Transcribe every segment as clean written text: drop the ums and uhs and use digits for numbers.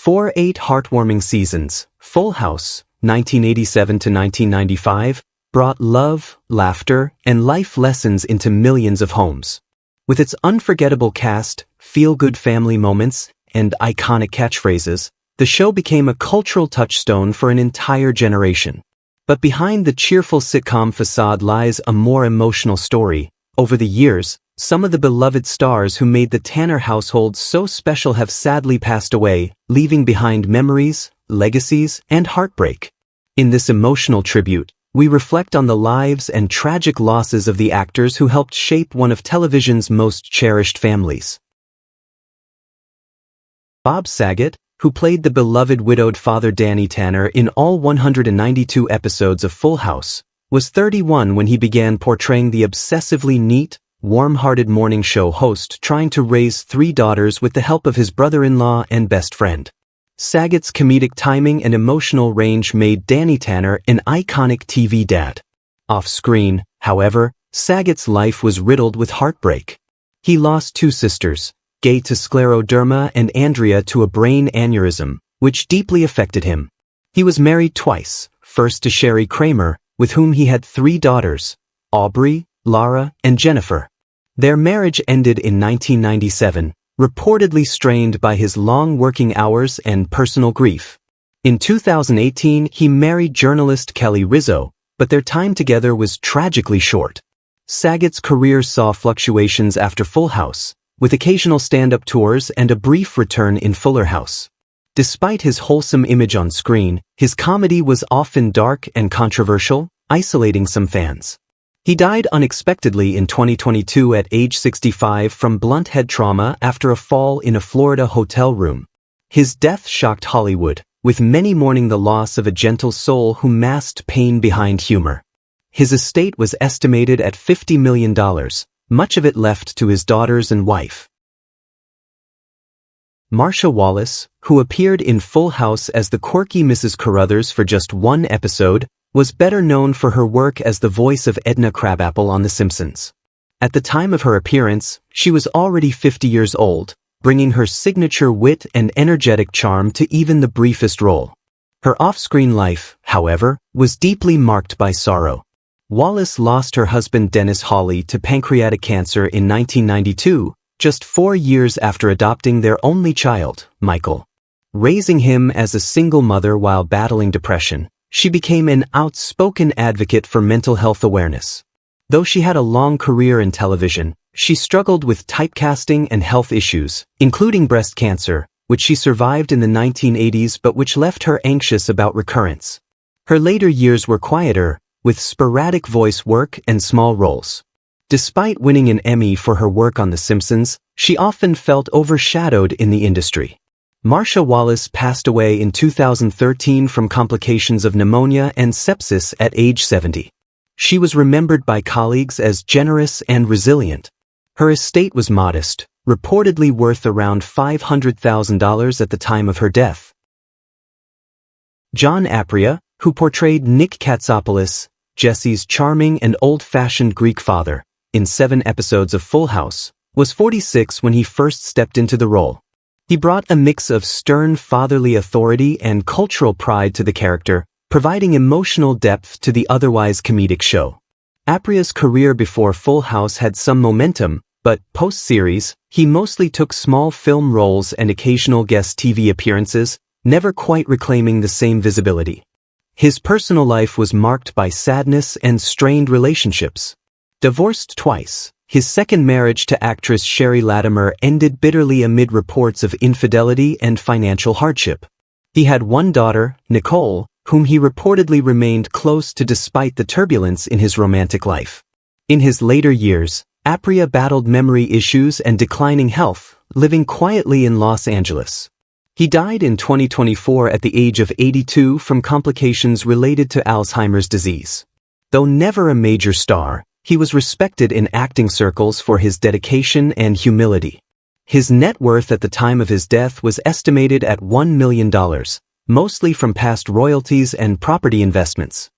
For 8 heartwarming seasons, Full House, 1987 to 1995, brought love, laughter, and life lessons into millions of homes. With its unforgettable cast, feel-good family moments, and iconic catchphrases, the show became a cultural touchstone for an entire generation. But behind the cheerful sitcom facade lies a more emotional story. Over the years, some of the beloved stars who made the Tanner household so special have sadly passed away, leaving behind memories, legacies, and heartbreak. In this emotional tribute, we reflect on the lives and tragic losses of the actors who helped shape one of television's most cherished families. Bob Saget, who played the beloved widowed father Danny Tanner in all 192 episodes of Full House, was 31 when he began portraying the obsessively neat, warm-hearted morning show host trying to raise 3 daughters with the help of his brother-in-law and best friend. Saget's comedic timing and emotional range made Danny Tanner an iconic TV dad. Off-screen, however, Saget's life was riddled with heartbreak. He lost 2 sisters, Gay to scleroderma and Andrea to a brain aneurysm, which deeply affected him. He was married twice, first to Sherry Kramer, with whom he had 3 daughters, Aubrey, Lara, and Jennifer. Their marriage ended in 1997, reportedly strained by his long working hours and personal grief. In 2018, he married journalist Kelly Rizzo, but their time together was tragically short. Saget's career saw fluctuations after Full House, with occasional stand-up tours and a brief return in Fuller House. Despite his wholesome image on screen, his comedy was often dark and controversial, isolating some fans. He died unexpectedly in 2022 at age 65 from blunt head trauma after a fall in a Florida hotel room. His death shocked Hollywood, with many mourning the loss of a gentle soul who masked pain behind humor. His estate was estimated at $50 million, much of it left to his daughters and wife. Marcia Wallace, who appeared in Full House as the quirky Mrs. Carruthers for just 1 episode, was better known for her work as the voice of Edna Crabapple on The Simpsons. At the time of her appearance, she was already 50 years old, bringing her signature wit and energetic charm to even the briefest role. Her off-screen life, however, was deeply marked by sorrow. Wallace lost her husband Dennis Hawley to pancreatic cancer in 1992, just 4 years after adopting their only child, Michael. Raising him as a single mother while battling depression, she became an outspoken advocate for mental health awareness. Though she had a long career in television, she struggled with typecasting and health issues, including breast cancer, which she survived in the 1980s but which left her anxious about recurrence. Her later years were quieter, with sporadic voice work and small roles. Despite winning an Emmy for her work on The Simpsons, she often felt overshadowed in the industry. Marcia Wallace passed away in 2013 from complications of pneumonia and sepsis at age 70. She was remembered by colleagues as generous and resilient. Her estate was modest, reportedly worth around $500,000 at the time of her death. John Aprea, who portrayed Nick Katsopoulos, Jesse's charming and old-fashioned Greek father, in 7 episodes of Full House, was 46 when he first stepped into the role. He brought a mix of stern fatherly authority and cultural pride to the character, providing emotional depth to the otherwise comedic show. Aprea's career before Full House had some momentum, but post-series, he mostly took small film roles and occasional guest TV appearances, never quite reclaiming the same visibility. His personal life was marked by sadness and strained relationships. Divorced twice, his second marriage to actress Sherry Latimer ended bitterly amid reports of infidelity and financial hardship. He had 1 daughter, Nicole, whom he reportedly remained close to despite the turbulence in his romantic life. In his later years, Aprea battled memory issues and declining health, living quietly in Los Angeles. He died in 2024 at the age of 82 from complications related to Alzheimer's disease. Though never a major star, he was respected in acting circles for his dedication and humility. His net worth at the time of his death was estimated at $1 million, mostly from past royalties and property investments.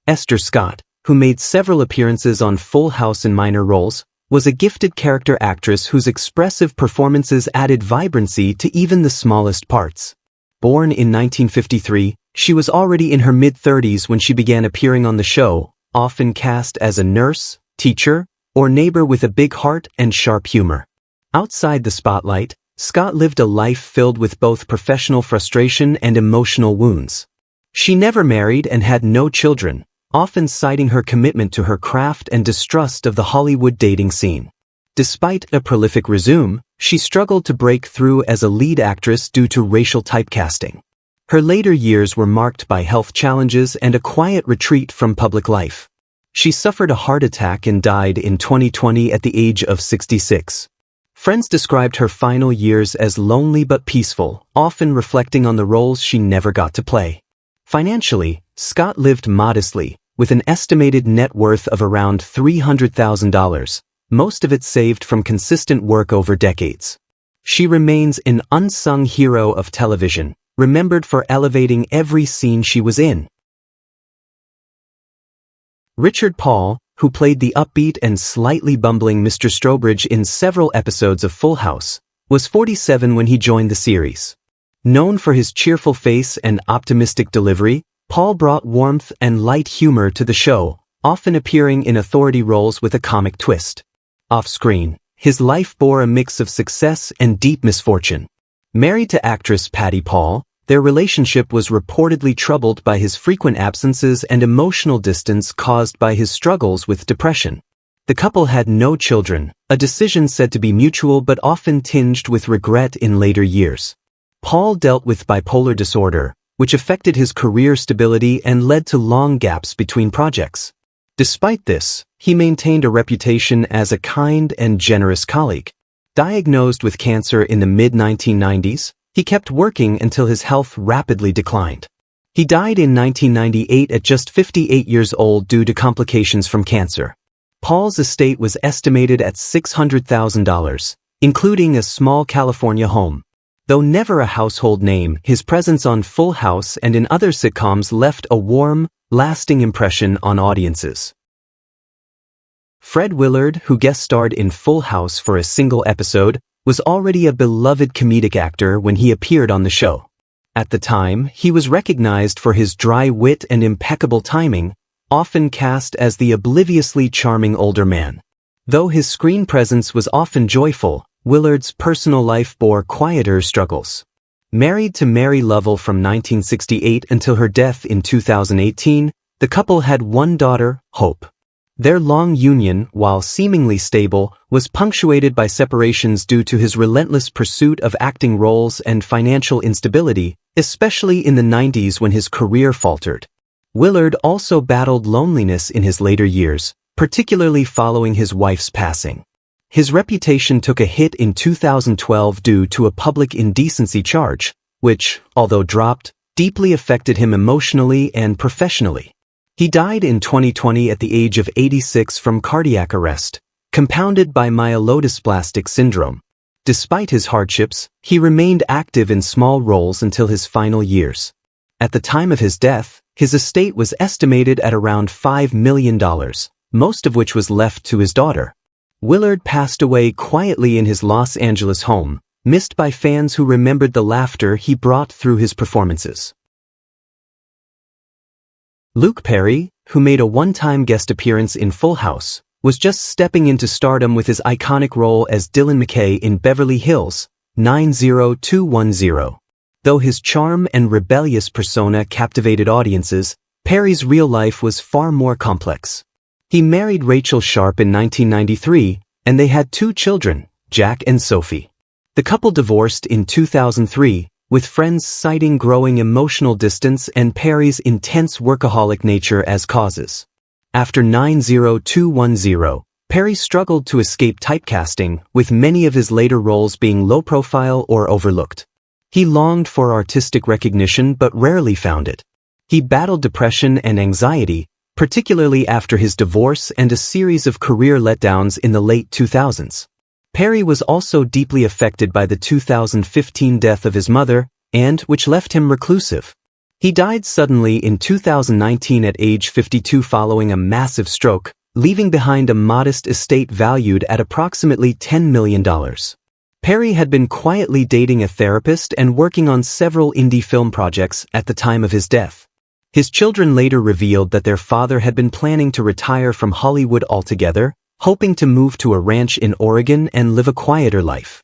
Esther Scott, who made several appearances on Full House in minor roles, was a gifted character actress whose expressive performances added vibrancy to even the smallest parts. Born in 1953, she was already in her mid-30s when she began appearing on the show, often cast as a nurse, teacher, or neighbor with a big heart and sharp humor. Outside the spotlight, Scott lived a life filled with both professional frustration and emotional wounds. She never married and had no children, often citing her commitment to her craft and distrust of the Hollywood dating scene. Despite a prolific resume, she struggled to break through as a lead actress due to racial typecasting. Her later years were marked by health challenges and a quiet retreat from public life. She suffered a heart attack and died in 2020 at the age of 66. Friends described her final years as lonely but peaceful, often reflecting on the roles she never got to play. Financially, Scott lived modestly, with an estimated net worth of around $300,000, most of it saved from consistent work over decades. She remains an unsung hero of television, remembered for elevating every scene she was in. Richard Paul, who played the upbeat and slightly bumbling Mr. Strobridge in several episodes of Full House, was 47 when he joined the series. Known for his cheerful face and optimistic delivery, Paul brought warmth and light humor to the show, often appearing in authority roles with a comic twist. Off-screen, his life bore a mix of success and deep misfortune. Married to actress Patty Paul, their relationship was reportedly troubled by his frequent absences and emotional distance caused by his struggles with depression. The couple had no children, a decision said to be mutual but often tinged with regret in later years. Paul dealt with bipolar disorder, which affected his career stability and led to long gaps between projects. Despite this, he maintained a reputation as a kind and generous colleague. Diagnosed with cancer in the mid-1990s, he kept working until his health rapidly declined. He died in 1998 at just 58 years old due to complications from cancer. Paul's estate was estimated at $600,000, including a small California home. Though never a household name, his presence on Full House and in other sitcoms left a warm, lasting impression on audiences. Fred Willard, who guest starred in Full House for a single episode, was already a beloved comedic actor when he appeared on the show. At the time, he was recognized for his dry wit and impeccable timing, often cast as the obliviously charming older man. Though his screen presence was often joyful, Willard's personal life bore quieter struggles. Married to Mary Lovell from 1968 until her death in 2018, the couple had one daughter, Hope. Their long union, while seemingly stable, was punctuated by separations due to his relentless pursuit of acting roles and financial instability, especially in the 90s when his career faltered. Willard also battled loneliness in his later years, particularly following his wife's passing. His reputation took a hit in 2012 due to a public indecency charge, which, although dropped, deeply affected him emotionally and professionally. He died in 2020 at the age of 86 from cardiac arrest, compounded by myelodysplastic syndrome. Despite his hardships, he remained active in small roles until his final years. At the time of his death, his estate was estimated at around $5 million, most of which was left to his daughter. Willard passed away quietly in his Los Angeles home, missed by fans who remembered the laughter he brought through his performances. Luke Perry, who made a one-time guest appearance in Full House, was just stepping into stardom with his iconic role as Dylan McKay in Beverly Hills 90210. Though his charm and rebellious persona captivated audiences, Perry's real life was far more complex. He married Rachel Sharp in 1993, and they had 2 children, Jack and Sophie. The couple divorced in 2003, with friends citing growing emotional distance and Perry's intense workaholic nature as causes. After 90210, Perry struggled to escape typecasting, with many of his later roles being low-profile or overlooked. He longed for artistic recognition but rarely found it. He battled depression and anxiety, particularly after his divorce and a series of career letdowns in the late 2000s. Perry was also deeply affected by the 2015 death of his mother, which left him reclusive. He died suddenly in 2019 at age 52 following a massive stroke, leaving behind a modest estate valued at approximately $10 million. Perry had been quietly dating a therapist and working on several indie film projects at the time of his death. His children later revealed that their father had been planning to retire from Hollywood altogether, hoping to move to a ranch in Oregon and live a quieter life.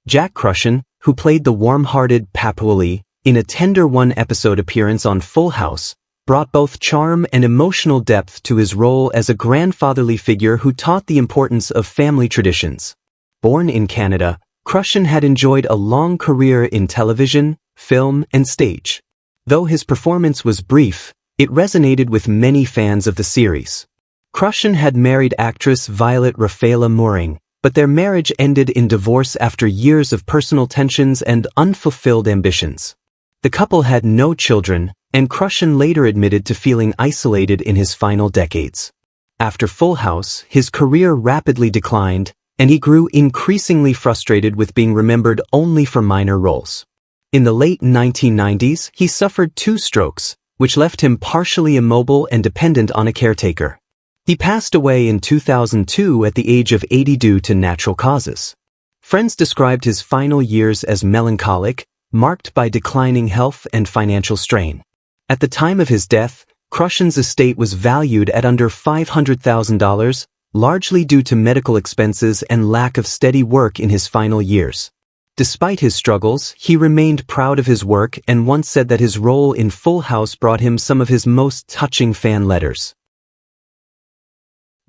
Jack Crushon, who played the warm-hearted Papouali in a tender one-episode appearance on Full House, brought both charm and emotional depth to his role as a grandfatherly figure who taught the importance of family traditions. Born in Canada, Crushon had enjoyed a long career in television, film, and stage. Though his performance was brief, it resonated with many fans of the series. Crushon had married actress Violet Rafaela Mooring, but their marriage ended in divorce after years of personal tensions and unfulfilled ambitions. The couple had no children, and Crushon later admitted to feeling isolated in his final decades. After Full House, his career rapidly declined, and he grew increasingly frustrated with being remembered only for minor roles. In the late 1990s, he suffered 2 strokes, which left him partially immobile and dependent on a caretaker. He passed away in 2002 at the age of 80 due to natural causes. Friends described his final years as melancholic, marked by declining health and financial strain. At the time of his death, Crushon's estate was valued at under $500,000, largely due to medical expenses and lack of steady work in his final years. Despite his struggles, he remained proud of his work and once said that his role in Full House brought him some of his most touching fan letters.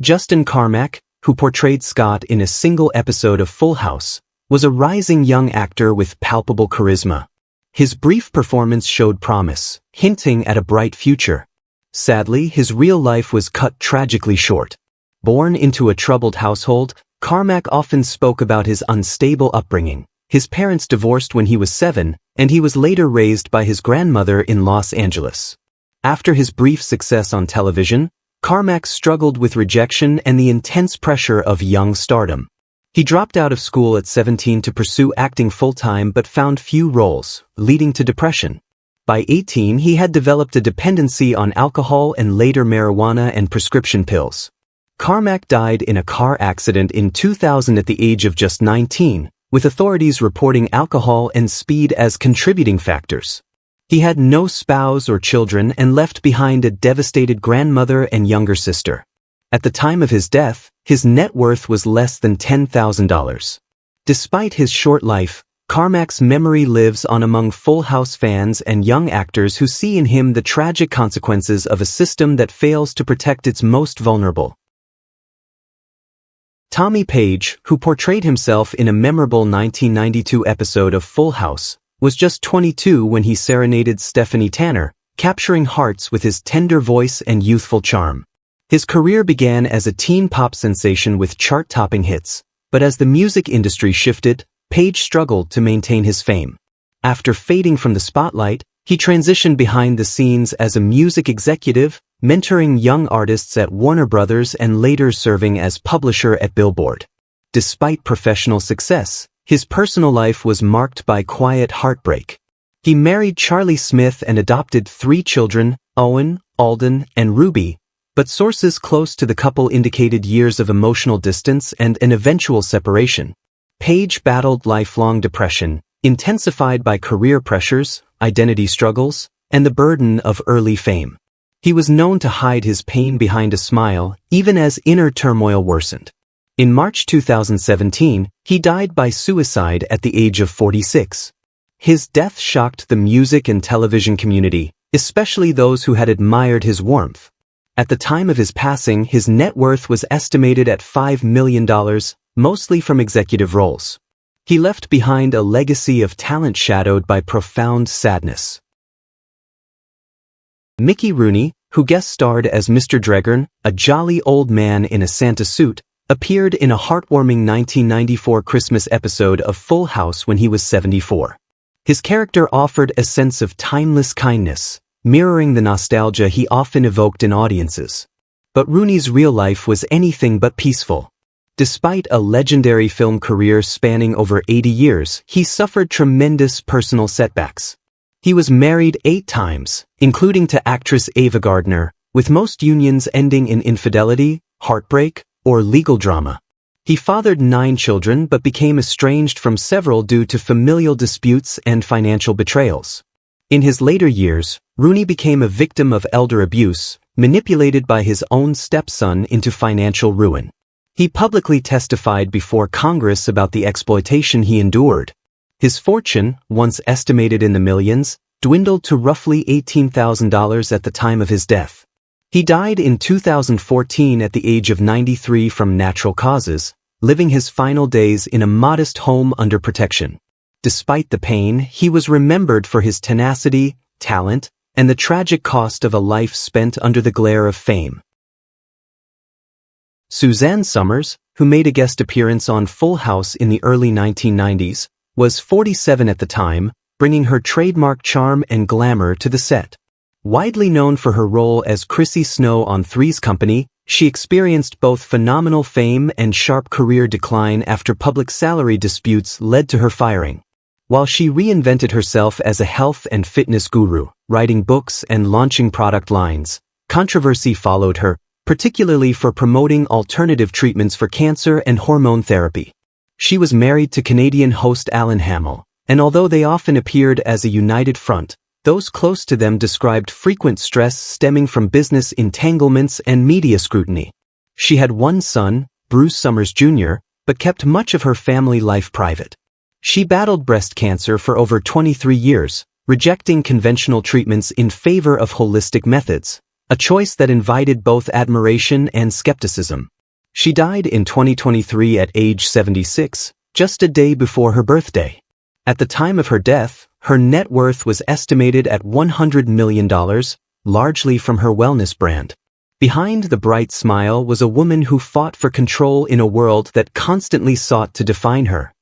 Justin Carmack, who portrayed Scott in a single episode of Full House, was a rising young actor with palpable charisma. His brief performance showed promise, hinting at a bright future. Sadly, his real life was cut tragically short. Born into a troubled household, Carmack often spoke about his unstable upbringing. His parents divorced when he was 7, and he was later raised by his grandmother in Los Angeles. After his brief success on television, Carmack struggled with rejection and the intense pressure of young stardom. He dropped out of school at 17 to pursue acting full-time but found few roles, leading to depression. By 18, he had developed a dependency on alcohol and later marijuana and prescription pills. Carmack died in a car accident in 2000 at the age of just 19, with authorities reporting alcohol and speed as contributing factors. He had no spouse or children and left behind a devastated grandmother and younger sister. At the time of his death, his net worth was less than $10,000. Despite his short life, Carmack's memory lives on among Full House fans and young actors who see in him the tragic consequences of a system that fails to protect its most vulnerable. Tommy Page, who portrayed himself in a memorable 1992 episode of Full House, was just 22 when he serenaded Stephanie Tanner, capturing hearts with his tender voice and youthful charm. His career began as a teen pop sensation with chart-topping hits, but as the music industry shifted, Page struggled to maintain his fame. After fading from the spotlight, he transitioned behind the scenes as a music executive, mentoring young artists at Warner Brothers and later serving as publisher at Billboard. Despite professional success, his personal life was marked by quiet heartbreak. He married Charlie Smith and adopted 3 children, Owen, Alden, and Ruby, but sources close to the couple indicated years of emotional distance and an eventual separation. Page battled lifelong depression, intensified by career pressures, identity struggles, and the burden of early fame. He was known to hide his pain behind a smile, even as inner turmoil worsened. In March 2017, he died by suicide at the age of 46. His death shocked the music and television community, especially those who had admired his warmth. At the time of his passing, his net worth was estimated at $5 million, mostly from executive roles. He left behind a legacy of talent shadowed by profound sadness. Mickey Rooney, who guest-starred as Mr. Dreggern, a jolly old man in a Santa suit, appeared in a heartwarming 1994 Christmas episode of Full House when he was 74. His character offered a sense of timeless kindness, mirroring the nostalgia he often evoked in audiences. But Rooney's real life was anything but peaceful. Despite a legendary film career spanning over 80 years, he suffered tremendous personal setbacks. He was married 8 times, including to actress Ava Gardner, with most unions ending in infidelity, heartbreak, or legal drama. He fathered 9 children but became estranged from several due to familial disputes and financial betrayals. In his later years, Rooney became a victim of elder abuse, manipulated by his own stepson into financial ruin. He publicly testified before Congress about the exploitation he endured. His fortune, once estimated in the millions, dwindled to roughly $18,000 at the time of his death. He died in 2014 at the age of 93 from natural causes, living his final days in a modest home under protection. Despite the pain, he was remembered for his tenacity, talent, and the tragic cost of a life spent under the glare of fame. Suzanne Summers, who made a guest appearance on Full House in the early 1990s, was 47 at the time, bringing her trademark charm and glamour to the set. Widely known for her role as Chrissy Snow on Three's Company, she experienced both phenomenal fame and sharp career decline after public salary disputes led to her firing. While she reinvented herself as a health and fitness guru, writing books and launching product lines, controversy followed her, particularly for promoting alternative treatments for cancer and hormone therapy. She was married to Canadian host Alan Hamill, and although they often appeared as a united front, those close to them described frequent stress stemming from business entanglements and media scrutiny. She had one son, Bruce Summers Jr., but kept much of her family life private. She battled breast cancer for over 23 years, rejecting conventional treatments in favor of holistic methods, a choice that invited both admiration and skepticism. She died in 2023 at age 76, just a day before her birthday. At the time of her death, her net worth was estimated at $100 million, largely from her wellness brand. Behind the bright smile was a woman who fought for control in a world that constantly sought to define her.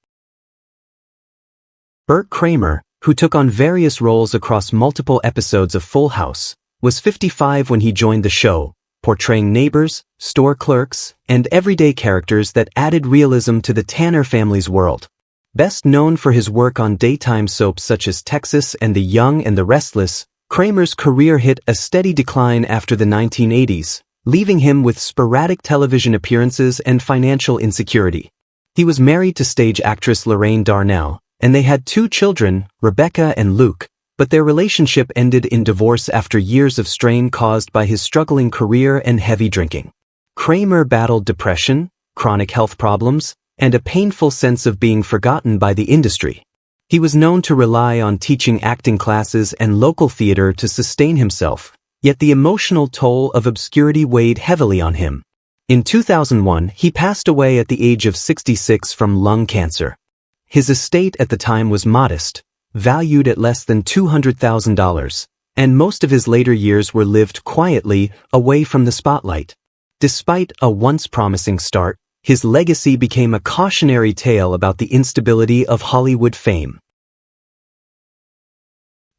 Bert Kramer, who took on various roles across multiple episodes of Full House, was 55 when he joined the show, portraying neighbors, store clerks, and everyday characters that added realism to the Tanner family's world. Best known for his work on daytime soaps such as Texas and The Young and the Restless, Kramer's career hit a steady decline after the 1980s, leaving him with sporadic television appearances and financial insecurity. He was married to stage actress Lorraine Darnell, and they had 2 children, Rebecca and Luke, but their relationship ended in divorce after years of strain caused by his struggling career and heavy drinking. Kramer battled depression, chronic health problems, and a painful sense of being forgotten by the industry. He was known to rely on teaching acting classes and local theater to sustain himself, yet the emotional toll of obscurity weighed heavily on him. In 2001, he passed away at the age of 66 from lung cancer. His estate at the time was modest, valued at less than $200,000, and most of his later years were lived quietly, away from the spotlight. Despite a once promising start, his legacy became a cautionary tale about the instability of Hollywood fame.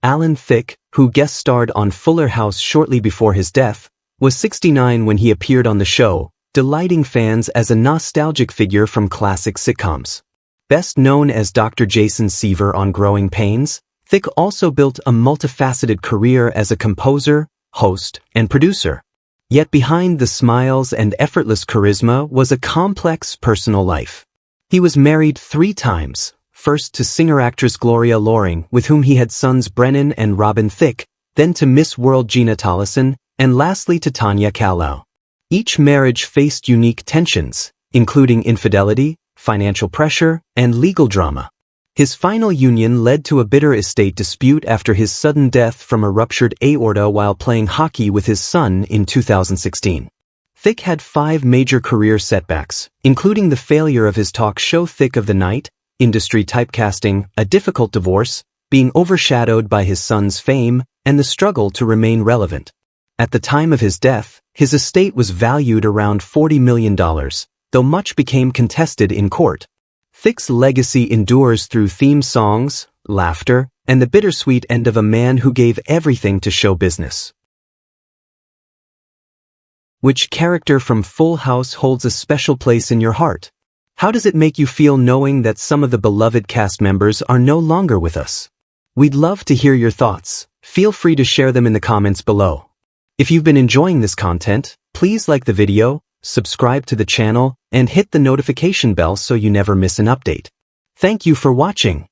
Alan Thicke, who guest starred on Fuller House shortly before his death, was 69 when he appeared on the show, delighting fans as a nostalgic figure from classic sitcoms. Best known as Dr. Jason Seaver on Growing Pains, Thicke also built a multifaceted career as a composer, host, and producer. Yet behind the smiles and effortless charisma was a complex personal life. He was married 3 times, first to singer-actress Gloria Loring, with whom he had sons Brennan and Robin Thicke, then to Miss World Gina Tollison, and lastly to Tanya Callow. Each marriage faced unique tensions, including infidelity, financial pressure, and legal drama. His final union led to a bitter estate dispute after his sudden death from a ruptured aorta while playing hockey with his son in 2016. Thicke had 5 major career setbacks, including the failure of his talk show Thicke of the Night, industry typecasting, a difficult divorce, being overshadowed by his son's fame, and the struggle to remain relevant. At the time of his death, his estate was valued around $40 million, though much became contested in court. Thicke's legacy endures through theme songs, laughter, and the bittersweet end of a man who gave everything to show business. Which character from Full House holds a special place in your heart? How does it make you feel knowing that some of the beloved cast members are no longer with us? We'd love to hear your thoughts. Feel free to share them in the comments below. If you've been enjoying this content, please like the video, subscribe to the channel, and hit the notification bell so you never miss an update. Thank you for watching.